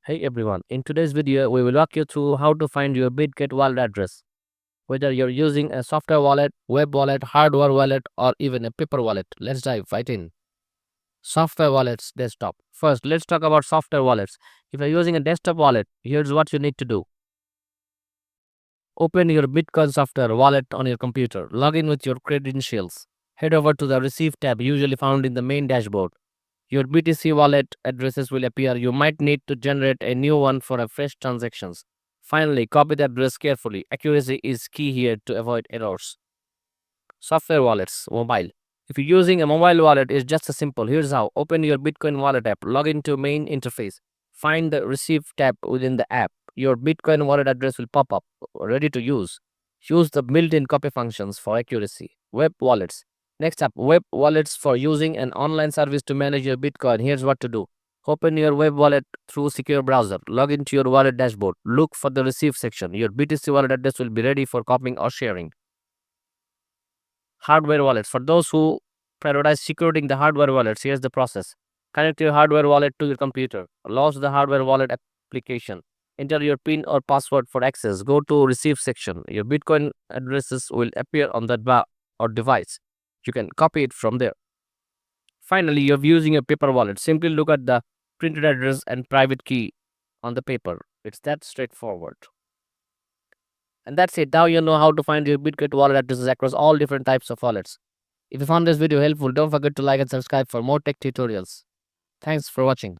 Hey everyone, in today's video, we will walk you through how to find your Bitget wallet address. Whether you're using a software wallet, web wallet, hardware wallet, or even a paper wallet, let's dive right in. Software wallets desktop. First, let's talk about software wallets. If you're using a desktop wallet, here's what you need to do. Open your Bitcoin software wallet on your computer. Log in with your credentials. Head over to the Receive tab, usually found in the main dashboard. Your BTC wallet addresses will appear. You might need to generate a new one for a fresh transactions. Finally, copy the address carefully. Accuracy is key here to avoid errors. Software wallets, mobile. If you're using a mobile wallet, it's just as simple. Here's how. Open your Bitcoin wallet app. Log into main interface. Find the Receive tab within the app. Your Bitcoin wallet address will pop up, ready to use. Use the built-in copy functions for accuracy. Web wallets. Next up, web wallets for using an online service to manage your Bitcoin. Here's what to do. Open your web wallet through secure browser. Log into your wallet dashboard. Look for the Receive section. Your BTC wallet address will be ready for copying or sharing. Hardware wallets. For those who prioritize securing the hardware wallets, here's the process. Connect your hardware wallet to your computer. Launch the hardware wallet application. Enter your PIN or password for access. Go to Receive section. Your Bitcoin addresses will appear on that bar or device. You can copy it from there. Finally, you're using a paper wallet. Simply look at the printed address and private key on the paper. It's that straightforward. And that's it. Now you know how to find your Bitget wallet addresses across all different types of wallets. If you found this video helpful, don't forget to like and subscribe for more tech tutorials. Thanks for watching.